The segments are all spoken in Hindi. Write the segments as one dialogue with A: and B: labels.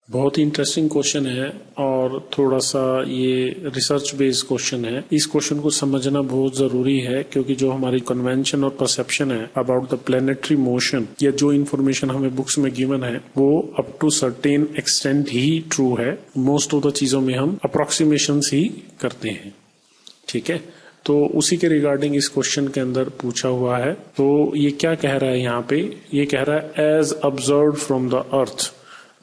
A: बहुत ही इंटरेस्टिंग क्वेश्चन है और थोड़ा सा ये रिसर्च बेस्ड क्वेश्चन है। इस क्वेश्चन को समझना बहुत जरूरी है क्योंकि जो हमारी कन्वेंशन और परसेप्शन है अबाउट द प्लेनेटरी मोशन या जो इन्फॉर्मेशन हमें बुक्स में गिवन है वो अप टू सर्टेन एक्सटेंट ही ट्रू है। मोस्ट ऑफ द चीजों में हम अप्रोक्सीमेशंस ही करते हैं। ठीक है, तो उसी के रिगार्डिंग इस क्वेश्चन के अंदर पूछा हुआ है। तो ये क्या कह रहा है यहाँ पे, ये कह रहा है as observed from the earth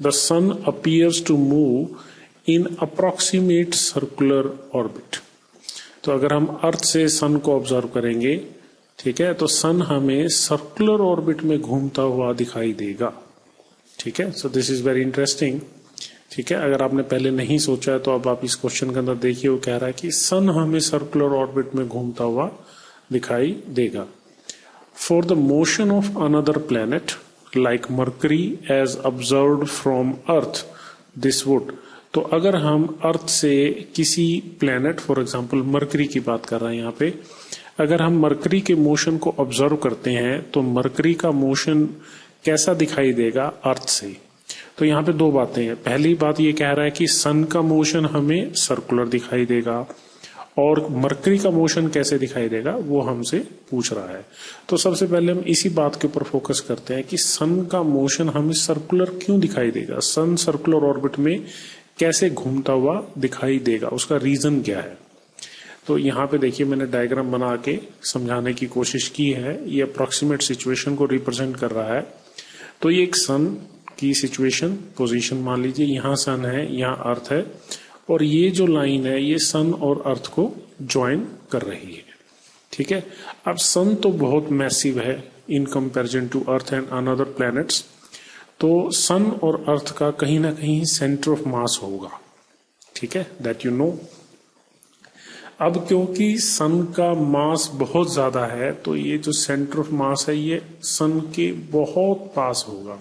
A: the sun appears to move in approximate circular orbit। तो अगर हम अर्थ से सन को ऑब्जर्व करेंगे, ठीक है, तो सन हमें सर्कुलर ऑर्बिट में घूमता हुआ दिखाई देगा। ठीक है, so this is very interesting. ठीक है, अगर आपने पहले नहीं सोचा है तो अब आप इस क्वेश्चन के अंदर देखिए, वो कह रहा है कि सन हमें सर्कुलर ऑर्बिट में घूमता हुआ दिखाई देगा। For the motion of another planet like Mercury as observed from Earth, this would। तो अगर हम अर्थ से किसी प्लैनेट, फॉर एग्जांपल मरकरी की बात कर रहे हैं यहाँ पे, अगर हम मरकरी के मोशन को ऑब्जर्व करते हैं तो मरकरी का मोशन कैसा दिखाई देगा अर्थ से। तो यहाँ पे दो बातें हैं। पहली बात ये कह रहा है कि सन का मोशन हमें सर्कुलर दिखाई देगा और मरकरी का मोशन कैसे दिखाई देगा वो हमसे पूछ रहा है। तो सबसे पहले हम इसी बात के ऊपर फोकस करते हैं कि सन का मोशन हमें सर्कुलर क्यों दिखाई देगा, सन सर्कुलर ऑर्बिट में कैसे घूमता हुआ दिखाई देगा, उसका रीजन क्या है। तो यहाँ पे देखिए मैंने डायग्राम बना के समझाने की कोशिश की है। ये अप्रोक्सीमेट सिचुएशन को रिप्रेजेंट कर रहा है। तो ये एक सन की सिचुएशन, पोजीशन मान लीजिए, यहाँ सन है, यहाँ अर्थ है और ये जो लाइन है ये सन और अर्थ को ज्वाइन कर रही है। ठीक है, अब सन तो बहुत मैसिव है in comparison to earth and another planets. तो सन और अर्थ का कहीं ना कहीं सेंटर ऑफ मास होगा। ठीक है, दैट यू नो। अब क्योंकि सन का मास बहुत ज्यादा है तो ये जो सेंटर ऑफ मास है ये सन के बहुत पास होगा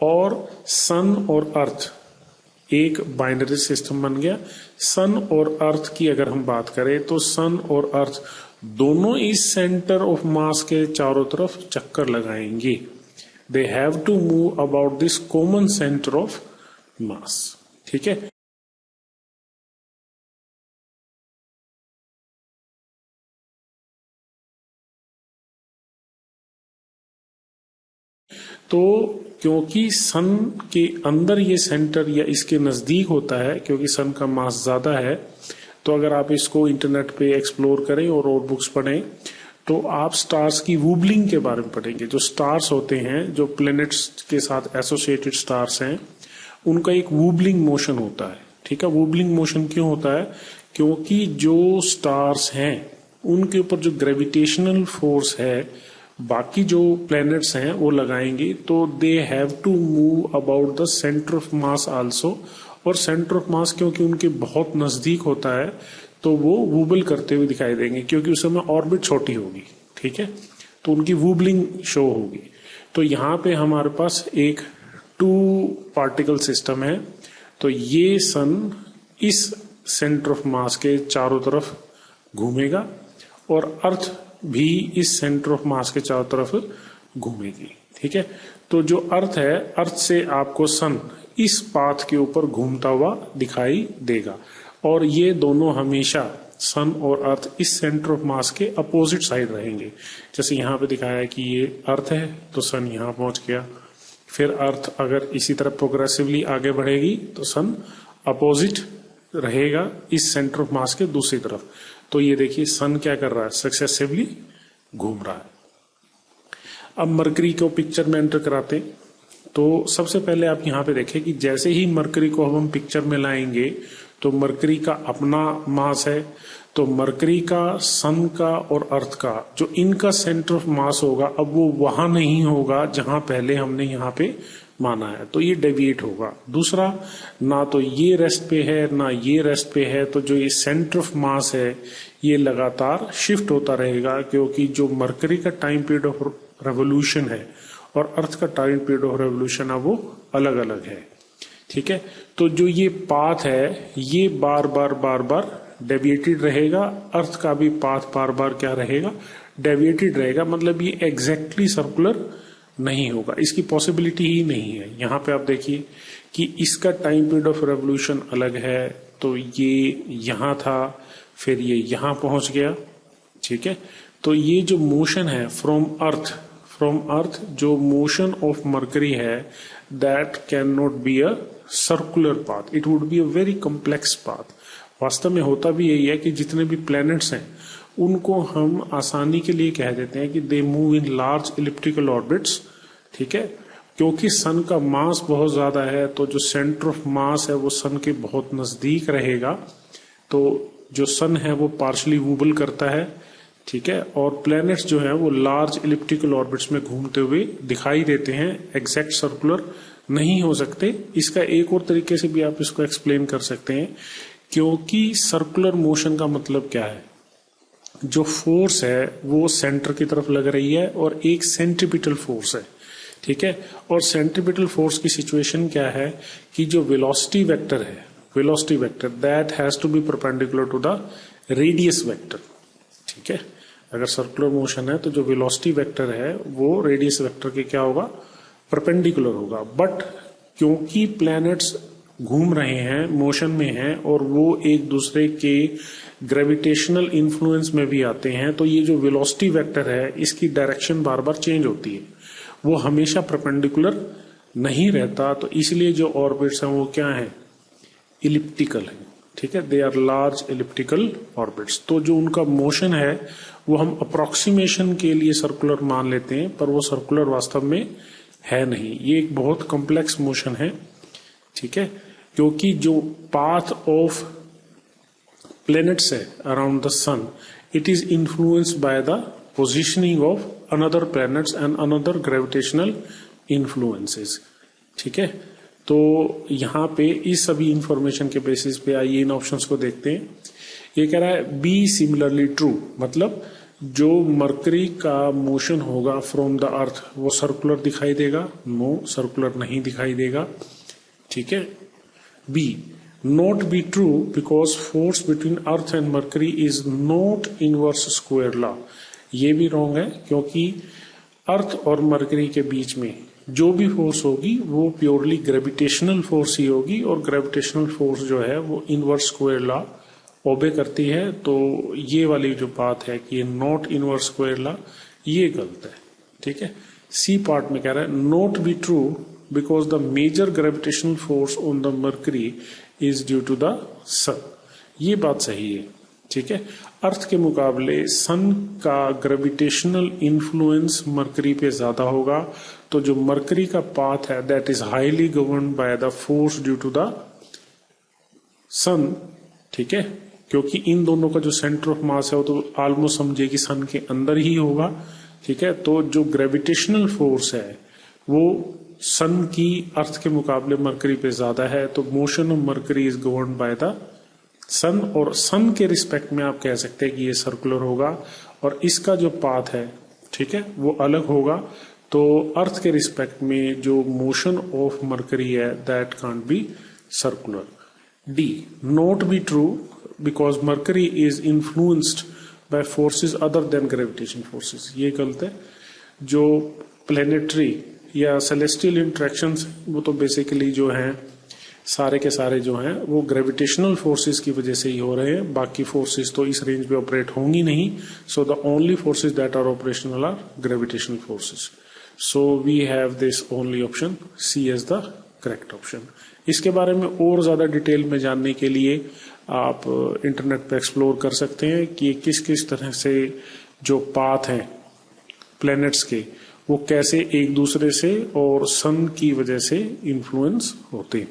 A: और सन और अर्थ एक बाइनरी सिस्टम बन गया। सन और अर्थ की अगर हम बात करें तो सन और अर्थ दोनों इस सेंटर ऑफ मास के चारों तरफ चक्कर लगाएंगे। They have to move about this common centre of mass. ठीक है, तो क्योंकि सन के अंदर ये सेंटर या इसके नजदीक होता है, क्योंकि सन का मास ज्यादा है, तो अगर आप इसको इंटरनेट पे एक्सप्लोर करें और बुक्स पढ़ें तो आप स्टार्स की वूबलिंग के बारे में पढ़ेंगे। जो स्टार्स होते हैं, जो प्लैनेट्स के साथ एसोसिएटेड स्टार्स हैं, उनका एक वूबलिंग मोशन होता है। ठीक है, वूबलिंग मोशन क्यों होता है? क्योंकि जो स्टार्स हैं उनके ऊपर जो ग्रेविटेशनल फोर्स है बाकी जो प्लैनेट्स हैं वो लगाएंगे, तो they have to move about the centre of mass also. और सेंटर ऑफ मास क्योंकि उनके बहुत नजदीक होता है तो वो वूबल करते हुए दिखाई देंगे, क्योंकि उस समय ऑर्बिट छोटी होगी। ठीक है, तो उनकी वूबलिंग शो होगी। तो यहाँ पे हमारे पास एक 2 पार्टिकल सिस्टम है। तो ये सन इस सेंटर ऑफ मास के चारों तरफ घूमेगा और अर्थ भी इस सेंटर ऑफ मास के चारों तरफ घूमेगी। ठीक है, तो जो अर्थ है, अर्थ से आपको सन इस पाथ के ऊपर घूमता हुआ दिखाई देगा और ये दोनों हमेशा, सन और अर्थ, इस सेंटर ऑफ मास के अपोजिट साइड रहेंगे। जैसे यहाँ पे दिखाया है कि ये अर्थ है तो सन यहाँ पहुंच गया, फिर अर्थ अगर इसी तरह प्रोग्रेसिवली आगे बढ़ेगी तो सन अपोजिट रहेगा इस सेंटर ऑफ मास के दूसरी तरफ। तो ये देखिए सन क्या कर रहा है, सक्सेसिवली घूम रहा है। अब मरकरी को पिक्चर में एंटर कराते, तो सबसे पहले आप यहाँ पे देखें कि जैसे ही मरकरी को हम पिक्चर में लाएंगे तो मरकरी का अपना मास है, तो मरकरी का, सन का और अर्थ का जो इनका सेंटर ऑफ मास होगा अब वो वहां नहीं होगा जहां पहले हमने यहाँ पे माना है, तो ये डेविएट होगा। दूसरा, ना तो ये रेस्ट पे है ना ये रेस्ट पे है, तो जो ये सेंटर ऑफ मास है ये लगातार शिफ्ट होता रहेगा, क्योंकि जो मरकरी का टाइम पीरियड ऑफ रेवोल्यूशन है और अर्थ का टाइम पीरियड ऑफ रेवोल्यूशन है वो अलग अलग है। ठीक है, तो जो ये पाथ है ये बार बार डेविएटेड रहेगा, अर्थ का भी पाथ बार बार क्या रहेगा, डेविएटेड रहेगा। मतलब ये एग्जैक्टली सर्कुलर नहीं होगा, इसकी पॉसिबिलिटी ही नहीं है। यहाँ पे आप देखिए कि इसका टाइम पीरियड ऑफ रेवोल्यूशन अलग है, तो ये यहां था, फिर ये यहां पहुंच गया, ठीक है। तो ये जो मोशन है फ्रॉम अर्थ जो मोशन ऑफ मरकरी है, that can not be a circular path, it would be a very complex path. वास्तव में होता भी यही है कि जितने भी प्लैनेट्स हैं उनको हम आसानी के लिए कह देते हैं कि they move in large elliptical orbits, ठीक है। क्योंकि सन का मास बहुत ज्यादा है, तो जो सेंटर ऑफ मास है वो सन के बहुत नजदीक रहेगा, तो जो सन है वो पार्शली मूवल करता है, ठीक है। और प्लैनेट्स जो है वो लार्ज इलिप्टिकल ऑर्बिट्स में घूमते हुए दिखाई देते हैं, एग्जैक्ट सर्कुलर नहीं हो सकते। इसका एक और तरीके से भी आप इसको एक्सप्लेन कर सकते हैं, क्योंकि सर्कुलर मोशन का मतलब क्या है, जो फोर्स है वो सेंटर की तरफ लग रही है और एक सेंट्रीपिटल फोर्स है, ठीक है। और सेंट्रीपिटल फोर्स की सिचुएशन क्या है कि जो वेलोसिटी वेक्टर है, velocity vector that has to be perpendicular to the radius vector, ठीक है। अगर सर्कुलर मोशन है तो जो वेलोसिटी वेक्टर है वो रेडियस वेक्टर के क्या होगा, परपेंडिकुलर होगा। बट क्योंकि प्लैनेट्स घूम रहे हैं, मोशन में हैं, और वो एक दूसरे के ग्रेविटेशनल इन्फ्लुएंस में भी आते हैं, तो ये जो वेलोसिटी वेक्टर है इसकी डायरेक्शन बार बार चेंज होती है, वो हमेशा परपेंडिकुलर नहीं रहता। तो इसलिए जो ऑर्बिट्स हैं वो क्या है, इलिप्टिकल है, ठीक है। They are large elliptical orbits. तो जो उनका मोशन है वो हम अप्रोक्सीमेशन के लिए सर्कुलर मान लेते हैं, पर वो सर्कुलर वास्तव में है नहीं, ये एक बहुत कॉम्प्लेक्स मोशन है, ठीक है। क्योंकि जो पाथ ऑफ प्लैनेट्स है around the sun, it is influenced by the positioning of another planets and another gravitational influences, ठीक है। तो यहाँ पे इस सभी इंफॉर्मेशन के बेसिस पे आइए इन ऑप्शंस को देखते हैं। ये कह रहा है बी सिमिलरली ट्रू, मतलब जो मरकरी का मोशन होगा फ्रॉम द अर्थ वो सर्कुलर दिखाई देगा, नो सर्कुलर नहीं दिखाई देगा, ठीक है। Be not be true because force between earth and Mercury is not inverse square law, ये भी रॉन्ग है, क्योंकि अर्थ और मरकरी के बीच में जो भी फोर्स होगी वो प्योरली ग्रेविटेशनल फोर्स ही होगी, और ग्रेविटेशनल फोर्स जो है वो इनवर्स स्क्वायर लॉ ओबे करती है। तो ये वाली जो बात है कि नॉट इनवर्स स्क्वायर लॉ, ये गलत है, ठीक है। सी पार्ट में कह रहा है not be true because the major gravitational force on the Mercury is due to the sun, ये बात सही है, ठीक है। अर्थ के मुकाबले सन का ग्रेविटेशनल इन्फ्लुएंस मरकरी पे ज्यादा होगा, तो जो मरकरी का पाथ है that is highly governed by the force due to the sun, ठीक है। क्योंकि इन दोनों का जो सेंटर ऑफ मास है वो तो ऑलमोस्ट समझिए कि सन के अंदर ही होगा, ठीक है। तो जो ग्रेविटेशनल फोर्स है वो सन की अर्थ के मुकाबले मरकरी पे ज्यादा है, तो motion of Mercury is governed by the sun, और सन के रिस्पेक्ट में आप कह सकते हैं कि ये सर्कुलर होगा, और इसका जो पाथ है, ठीक है, वो अलग होगा। तो अर्थ के रिस्पेक्ट में जो मोशन ऑफ मरकरी है that can't be circular. D not be true because mercury is influenced bye forces other than gravitation forces, ये गलत है। जो प्लेनेटरी या सेलेस्टियल इंटरेक्शंस वो तो बेसिकली जो हैं सारे के सारे जो हैं वो ग्रेविटेशनल फोर्सेस की वजह से ही हो रहे हैं, बाकी फोर्सेस तो इस रेंज पे ऑपरेट होंगी नहीं। So the only forces that are operational are gravitational forces. So we have this only option C as the correct option. इसके बारे में और ज्यादा डिटेल में जानने के लिए आप इंटरनेट पे एक्सप्लोर कर सकते हैं कि किस किस तरह से जो पाथ हैं प्लैनेट्स के वो कैसे एक दूसरे से और सन की वजह से इन्फ्लुएंस होते हैं।